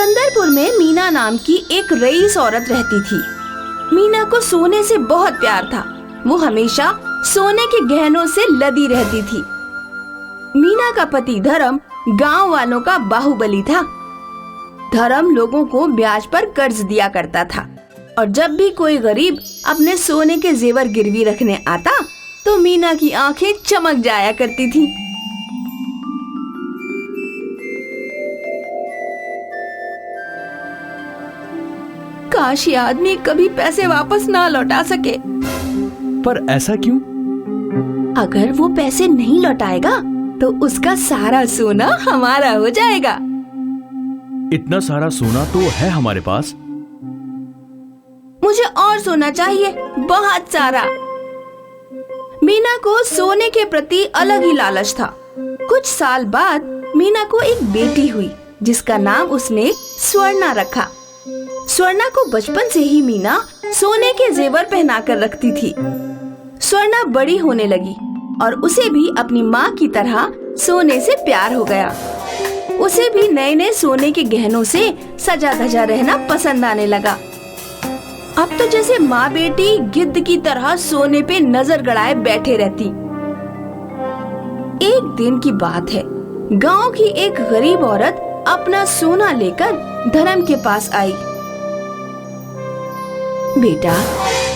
बंदरपुर में मीना नाम की एक रईस औरत रहती थी। मीना को सोने से बहुत प्यार था। वो हमेशा सोने के गहनों से लदी रहती थी। मीना का पति धर्म गांव वालों का बाहुबली था। धर्म लोगों को ब्याज पर कर्ज दिया करता था और जब भी कोई गरीब अपने सोने के जेवर गिरवी रखने आता तो मीना की आंखें चमक जाया करती थी। काश ये आदमी कभी पैसे वापस ना लौटा सके। पर ऐसा क्यों? अगर वो पैसे नहीं लौटाएगा तो उसका सारा सोना हमारा हो जाएगा। इतना सारा सोना तो है हमारे पास। मुझे और सोना चाहिए, बहुत सारा। मीना को सोने के प्रति अलग ही लालच था। कुछ साल बाद मीना को एक बेटी हुई जिसका नाम उसने स्वर्णा रखा। स्वर्णा को बचपन से ही मीना सोने के जेवर पहना कर रखती थी। स्वर्णा बड़ी होने लगी और उसे भी अपनी माँ की तरह सोने से प्यार हो गया। उसे भी नए नए सोने के गहनों से सजा धजा रहना पसंद आने लगा। अब तो जैसे माँ बेटी गिद्ध की तरह सोने पे नजर गड़ाए बैठे रहती। एक दिन की बात है, गांव की एक गरीब औरत अपना सोना लेकर धर्म के पास आई। बेटा,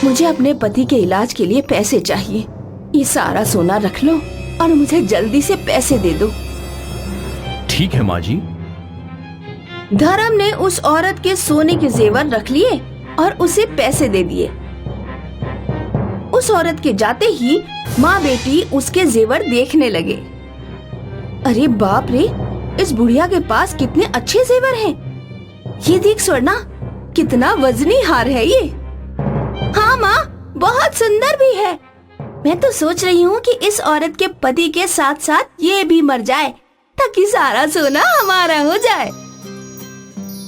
मुझे अपने पति के इलाज के लिए पैसे चाहिए। ये सारा सोना रख लो और मुझे जल्दी से पैसे दे दो। ठीक है माँ जी। धर्म ने उस औरत के सोने के जेवर रख लिए और उसे पैसे दे दिए। उस औरत के जाते ही माँ बेटी उसके जेवर देखने लगे। अरे बाप रे, इस बुढ़िया के पास कितने अच्छे जेवर हैं। ये देख स्वर्णा, कितना वजनी हार है ये। हाँ माँ, बहुत सुंदर भी है। मैं तो सोच रही हूँ कि इस औरत के पति के साथ साथ ये भी मर जाए ताकि सारा सोना हमारा हो जाए।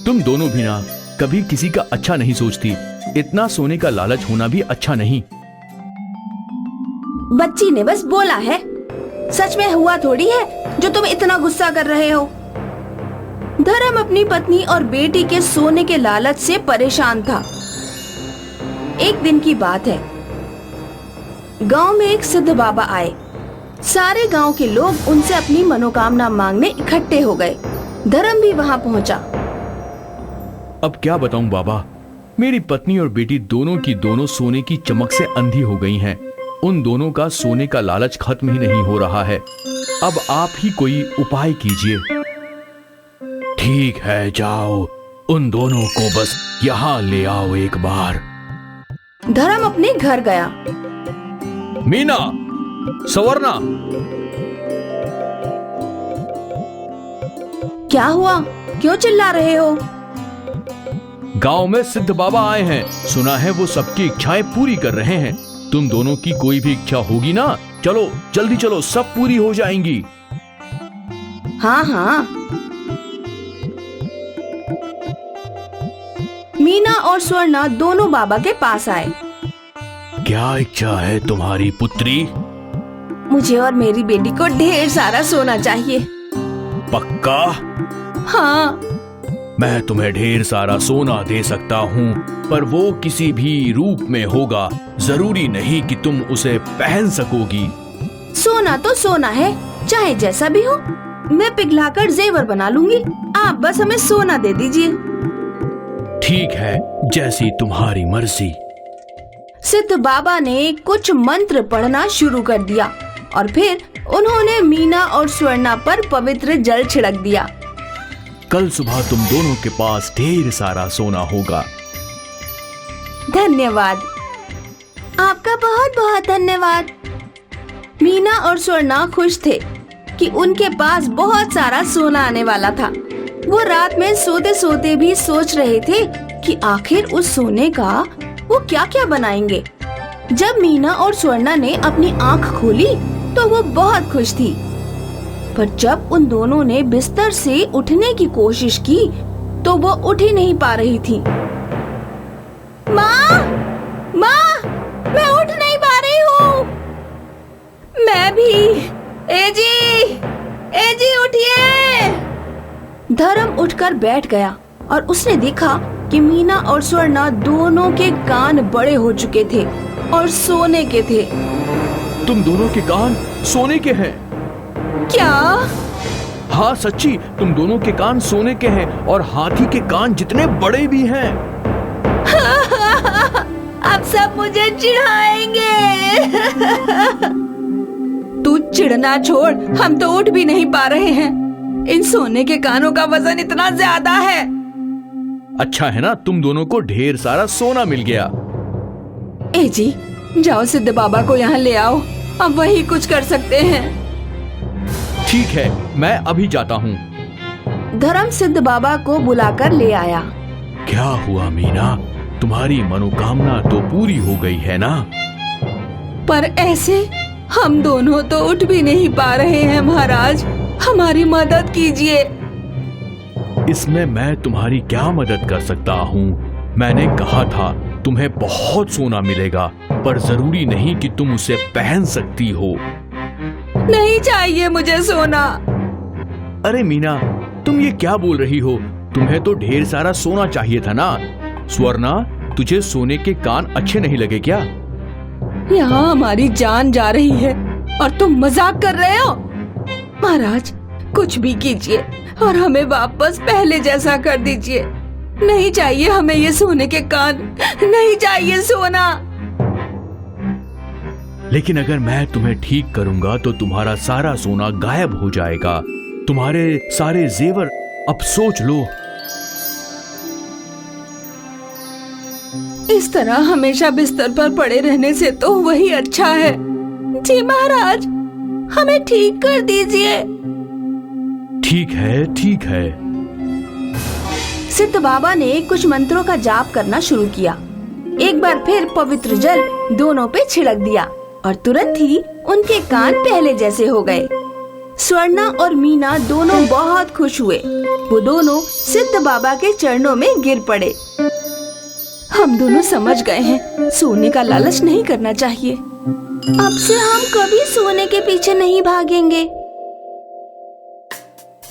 तुम दोनों भी ना कभी किसी का अच्छा नहीं सोचती। इतना सोने का लालच होना भी अच्छा नहीं। बच्ची ने बस बोला है, सच में हुआ थोड़ी है जो तुम इतना गुस्सा कर रहे हो। धर्म अपनी पत्नी और बेटी के सोने के लालच से परेशान था। एक दिन की बात है, गांव में एक सिद्ध बाबा आए। सारे गांव के लोग उनसे अपनी मनोकामना मांगने इकट्ठे हो गए। धर्म भी वहां पहुंचा। अब क्या बताऊं बाबा, मेरी पत्नी और बेटी दोनों की दोनों सोने की चमक से अंधी हो गई हैं। उन दोनों का सोने का लालच खत्म ही नहीं हो रहा है। अब आप ही कोई उपाय कीजिए। ठीक है, जाओ उन दोनों को बस यहाँ ले आओ एक बार। धर्म अपने घर गया। मीना, सवर्णा, क्या हुआ? क्यों चिल्ला रहे हो? गांव में सिद्ध बाबा आए हैं। सुना है वो सबकी इच्छाएं पूरी कर रहे हैं। तुम दोनों की कोई भी इच्छा होगी ना, चलो जल्दी चलो, सब पूरी हो जाएंगी। हाँ हाँ। मीना और स्वर्णा दोनों बाबा के पास आए। क्या इच्छा है तुम्हारी पुत्री? मुझे और मेरी बेटी को ढेर सारा सोना चाहिए। पक्का? हाँ। मैं तुम्हें ढेर सारा सोना दे सकता हूँ, पर वो किसी भी रूप में होगा। जरूरी नहीं कि तुम उसे पहन सकोगी। सोना तो सोना है, चाहे जैसा भी हो। मैं पिघलाकर जेवर बना लूंगी। आप बस हमें सोना दे दीजिए। ठीक है, जैसी तुम्हारी मर्जी। सिद्ध बाबा ने कुछ मंत्र पढ़ना शुरू कर दिया और फिर उन्होंने मीना और स्वर्णा पर पवित्र जल छिड़क दिया। कल सुबह तुम दोनों के पास ढेर सारा सोना होगा। धन्यवाद, आपका बहुत बहुत धन्यवाद। मीना और स्वर्णा खुश थे कि उनके पास बहुत सारा सोना आने वाला था। वो रात में सोते सोते भी सोच रहे थे कि आखिर उस सोने का वो क्या क्या बनाएंगे। जब मीना और स्वर्णा ने अपनी आंख खोली तो वो बहुत खुश थी, पर जब उन दोनों ने बिस्तर से उठने की कोशिश की तो वो उठ ही नहीं पा रही थी। माँ, माँ, मैं उठ नहीं पा रही हूँ। मैं भी। ए जी उठिए। धर्म उठकर बैठ गया और उसने देखा कि मीना और स्वर्णा दोनों के कान बड़े हो चुके थे और सोने के थे। तुम दोनों के कान सोने के हैं? क्या? हाँ सच्ची, तुम दोनों के कान सोने के हैं और हाथी के कान जितने बड़े भी हैं। अब सब मुझे चिढ़ाएंगे। तू चिढ़ना छोड़, हम तो उठ भी नहीं पा रहे हैं। इन सोने के कानों का वजन इतना ज्यादा है। अच्छा है ना, तुम दोनों को ढेर सारा सोना मिल गया। ए जी, जाओ सिद्ध बाबा को यहाँ ले आओ, अब वही कुछ कर सकते हैं। ठीक है, मैं अभी जाता हूँ। धर्म सिद्ध बाबा को बुलाकर ले आया। क्या हुआ मीना, तुम्हारी मनोकामना तो पूरी हो गई है ना? पर ऐसे हम दोनों तो उठ भी नहीं पा रहे हैं महाराज, हमारी मदद कीजिए। इसमें मैं तुम्हारी क्या मदद कर सकता हूँ? मैंने कहा था तुम्हें बहुत सोना मिलेगा, पर जरूरी नहीं कि तुम उसे पहन सकती हो। नहीं चाहिए मुझे सोना। अरे मीना, तुम ये क्या बोल रही हो? तुम्हें तो ढेर सारा सोना चाहिए था ना। स्वर्णा, तुझे सोने के कान अच्छे नहीं लगे क्या? यहाँ हमारी जान जा रही है और तुम मजाक कर रहे हो। महाराज, कुछ भी कीजिए और हमें वापस पहले जैसा कर दीजिए। नहीं चाहिए हमें ये सोने के कान, नहीं चाहिए सोना। लेकिन अगर मैं तुम्हें ठीक करूंगा तो तुम्हारा सारा सोना गायब हो जाएगा, तुम्हारे सारे जेवर। अब सोच लो। इस तरह हमेशा बिस्तर पर पड़े रहने से तो वही अच्छा है। जी महाराज, हमें ठीक कर दीजिए। ठीक है, ठीक है। सिद्ध बाबा ने कुछ मंत्रों का जाप करना शुरू किया। एक बार फिर पवित्र जल दोनों पे छिड़क दिया और तुरंत ही उनके कान पहले जैसे हो गए। स्वर्णा और मीना दोनों बहुत खुश हुए। वो दोनों सिद्ध बाबा के चरणों में गिर पड़े। हम दोनों समझ गए हैं, सोने का लालच नहीं करना चाहिए। अब से हम कभी सोने के पीछे नहीं भागेंगे।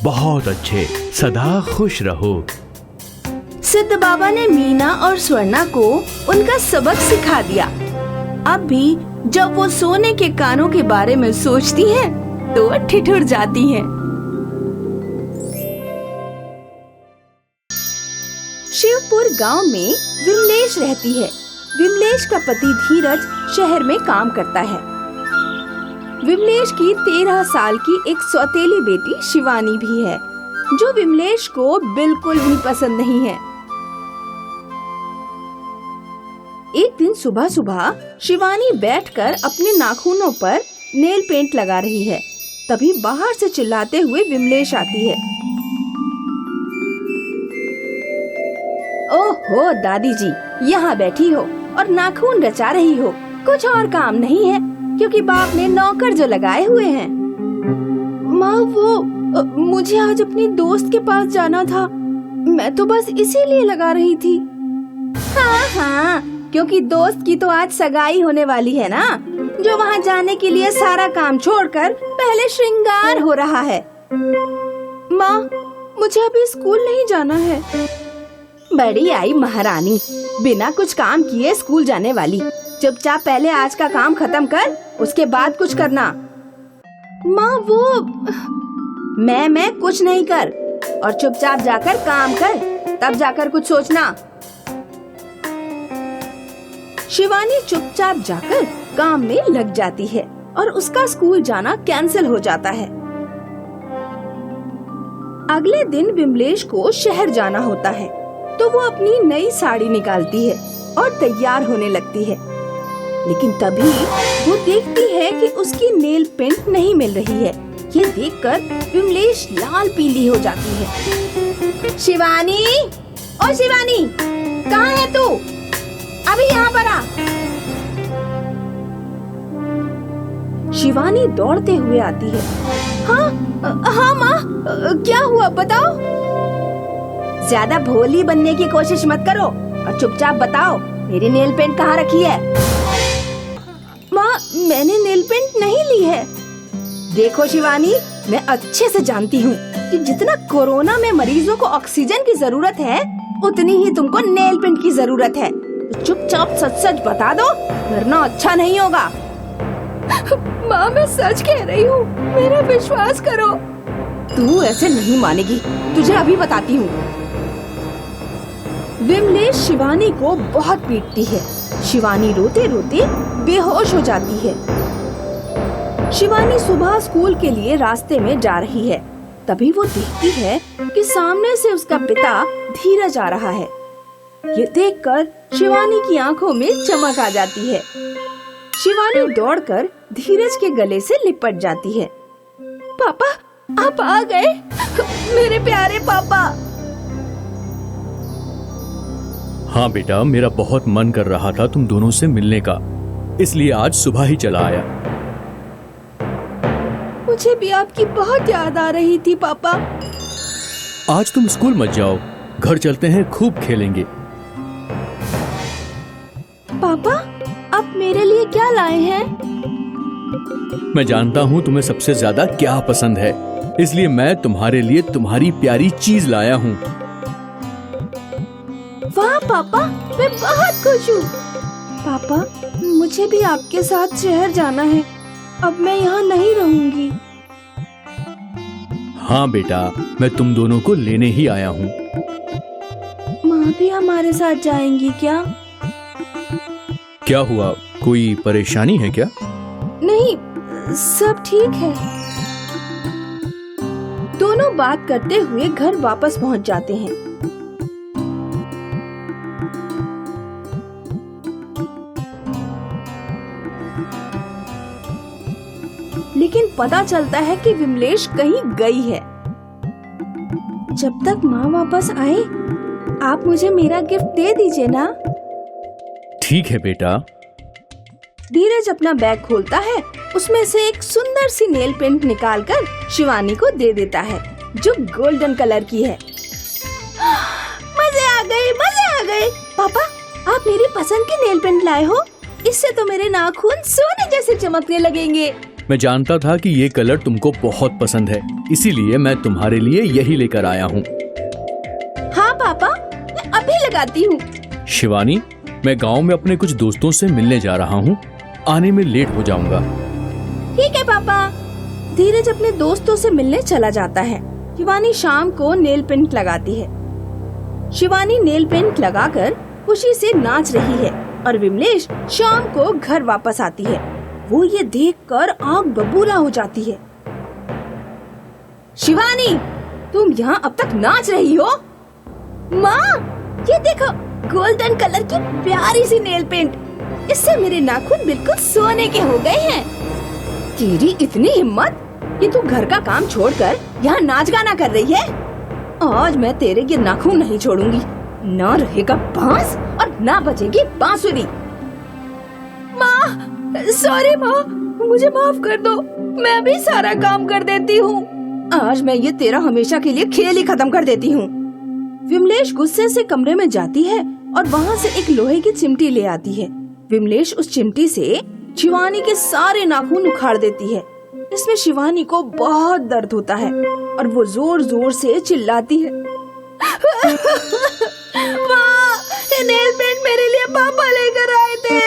बहुत अच्छे, सदा खुश रहो। सिद्ध बाबा ने मीना और स्वर्णा को उनका सबक सिखा दिया। अब भी जब वो सोने के कानों के बारे में सोचती हैं, तो वो ठिठुर जाती हैं। शिवपुर गांव में विमलेश रहती है। विमलेश का पति धीरज शहर में काम करता है। विमलेश की 13 साल की एक सौतेली बेटी शिवानी भी है, जो विमलेश को बिल्कुल भी पसंद नहीं है। एक दिन सुबह सुबह शिवानी बैठकर अपने नाखूनों पर नेल पेंट लगा रही है। तभी बाहर से चिल्लाते हुए विमलेश आती है। ओहो दादी जी, यहाँ बैठी हो और नाखून रचा रही हो। कुछ और काम नहीं है, क्योंकि बाप ने नौकर जो लगाए हुए हैं। माँ, वो मुझे आज अपनी दोस्त के पास जाना था, मैं तो बस इसीलिए लगा रही थी। हाँ हाँ, क्योंकि दोस्त की तो आज सगाई होने वाली है ना, जो वहाँ जाने के लिए सारा काम छोड़कर पहले श्रृंगार हो रहा है। माँ, मुझे अभी स्कूल नहीं जाना है। बड़ी आई महारानी, बिना कुछ काम किए स्कूल जाने वाली। चुपचाप पहले आज का काम खत्म कर, उसके बाद कुछ करना। माँ, वो मैं कुछ नहीं कर, और चुपचाप जाकर काम कर, तब जाकर कुछ सोचना। शिवानी चुपचाप जाकर काम में लग जाती है और उसका स्कूल जाना कैंसिल हो जाता है। अगले दिन विमलेश को शहर जाना होता है, तो वो अपनी नई साड़ी निकालती है और तैयार होने लगती है। लेकिन तभी वो देखती है कि उसकी नेल पेंट नहीं मिल रही है। ये देखकर विमलेश लाल पीली हो जाती है। शिवानी, ओ शिवानी, कहाँ है तू? अभी यहाँ पर आ। शिवानी दौड़ते हुए आती है। हाँ माँ, क्या हुआ बताओ। ज्यादा भोली बनने की कोशिश मत करो और चुपचाप बताओ, मेरी नेल पेंट कहाँ रखी है? माँ, मैंने नेल पेंट नहीं ली है। देखो शिवानी, मैं अच्छे से जानती हूँ कि जितना कोरोना में मरीजों को ऑक्सीजन की जरूरत है, उतनी ही तुमको नेल पेंट की जरूरत है। तो चुपचाप सच सच बता दो, वरना अच्छा नहीं होगा। माँ, मैं सच कह रही हूँ, मेरा विश्वास करो। तू ऐसे नहीं मानेगी, तुझे अभी बताती हूँ। विमलेश शिवानी को बहुत पीटती है। शिवानी रोते रोते बेहोश हो जाती है। शिवानी सुबह स्कूल के लिए रास्ते में जा रही है। तभी वो देखती है कि सामने से उसका पिता धीरज आ रहा है। ये देखकर शिवानी की आंखों में चमक आ जाती है। शिवानी दौड़कर धीरज के गले से लिपट जाती है। पापा, आप आ गए, मेरे प्यारे पापा। हाँ बेटा, मेरा बहुत मन कर रहा था तुम दोनों से मिलने का, इसलिए आज सुबह ही चला आया। मुझे भी आपकी बहुत याद आ रही थी पापा। आज तुम स्कूल मत जाओ, घर चलते हैं, खूब खेलेंगे। पापा, आप मेरे लिए क्या लाए हैं? मैं जानता हूँ तुम्हें सबसे ज्यादा क्या पसंद है, इसलिए मैं तुम्हारे लिए तुम्हारी प्यारी चीज लाया हूँ। वाह पापा, मैं बहुत खुश हूँ। पापा, मुझे भी आपके साथ शहर जाना है, अब मैं यहाँ नहीं रहूंगी। हाँ बेटा, मैं तुम दोनों को लेने ही आया हूँ। माँ भी हमारे साथ जाएंगी क्या? क्या हुआ, कोई परेशानी है क्या? नहीं, सब ठीक है। दोनों बात करते हुए घर वापस पहुँच जाते हैं। लेकिन पता चलता है कि विमलेश कहीं गई है। जब तक माँ वापस आए, आप मुझे मेरा गिफ्ट दे दीजिए ना। ठीक है बेटा। धीरज अपना बैग खोलता है, उसमें से एक सुंदर सी नेल पेंट निकालकर शिवानी को दे देता है, जो गोल्डन कलर की है। मजे आ गए, मजे आ गए। पापा, आप मेरी पसंद की नेल पेंट लाए हो, इससे तो मेरे नाखून सोने जैसे चमकने लगेंगे। मैं जानता था कि ये कलर तुमको बहुत पसंद है, इसीलिए मैं तुम्हारे लिए यही लेकर आया हूँ। हाँ पापा, मैं अभी लगाती हूँ। शिवानी, मैं गांव में अपने कुछ दोस्तों से मिलने जा रहा हूँ, आने में लेट हो जाऊंगा। ठीक है पापा। धीरज अपने दोस्तों से मिलने चला जाता है। शिवानी शाम को नेल पेंट लगाती है। शिवानी नेल पेंट लगाकर खुशी से नाच रही है और विमलेश शाम को घर वापस आती है। वो ये देखकर आंख बबूला हो जाती है। शिवानी, तुम यहाँ अब तक नाच रही हो? माँ, ये देखो, गोल्डन कलर की प्यारी सी नेल पेंट, इससे मेरे नाखून बिल्कुल सोने के हो गए हैं। तेरी इतनी हिम्मत कि तू घर का काम छोड़कर यहाँ नाच गाना कर रही है? आज मैं तेरे ये नाखून नहीं छोड़ूंगी। ना रहेगा बांस और ना बजेगी बांसुरी। माँ, सॉरी माँ, मुझे माफ कर दो, मैं भी सारा काम कर देती हूँ। आज मैं ये तेरा हमेशा के लिए खेल ही खत्म कर देती हूँ। विमलेश गुस्से से कमरे में जाती है और वहाँ से एक लोहे की चिमटी ले आती है। विमलेश उस चिमटी से शिवानी के सारे नाखून उखाड़ देती है। इसमें शिवानी को बहुत दर्द होता है और वो जोर जोर से चिल्लाती है। माँ, ये नेल पेंट मेरे लिए पापा लेकर आए थे।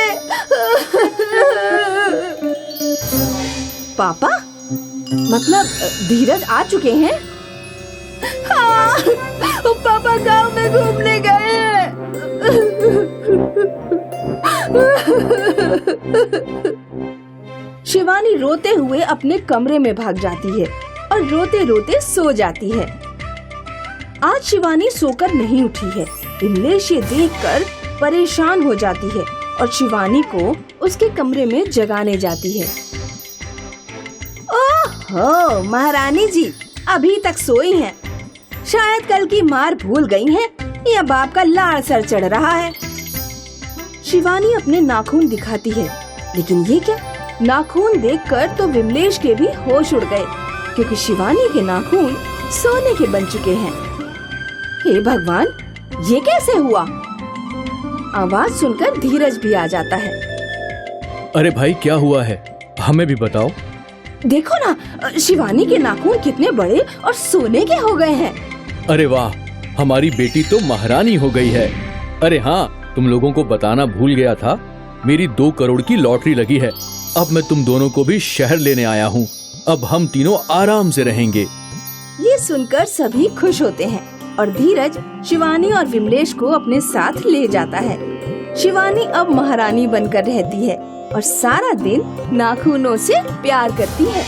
पापा? मतलब धीरज आ चुके हैं? हाँ, पापा गांव में घूमने गए हैं। शिवानी रोते हुए अपने कमरे में भाग जाती है और रोते रोते सो जाती है। आज शिवानी सोकर नहीं उठी है। विमलेश ये देखकर परेशान हो जाती है और शिवानी को उसके कमरे में जगाने जाती है। ओहो, महारानी जी अभी तक सोई हैं। शायद कल की मार भूल गई हैं या बाप का लाड़ सर चढ़ रहा है। शिवानी अपने नाखून दिखाती है, लेकिन ये क्या? नाखून देखकर तो विमलेश के भी होश उड़ गए, क्योंकि शिवानी के नाखून सोने के बन चुके हैं। हे भगवान, ये कैसे हुआ? आवाज सुनकर धीरज भी आ जाता है। अरे भाई, क्या हुआ है, हमें भी बताओ। देखो ना, शिवानी के नाखून कितने बड़े और सोने के हो गए हैं। अरे वाह, हमारी बेटी तो महारानी हो गई है। अरे हाँ, तुम लोगों को बताना भूल गया था, मेरी 2 करोड़ की लॉटरी लगी है। अब मैं तुम दोनों को भी शहर लेने आया हूँ। अब हम तीनों आराम से रहेंगे। ये सुनकर सभी खुश होते हैं और धीरज शिवानी और विमलेश को अपने साथ ले जाता है। शिवानी अब महारानी बनकर रहती है और सारा दिन नाखूनों से प्यार करती है।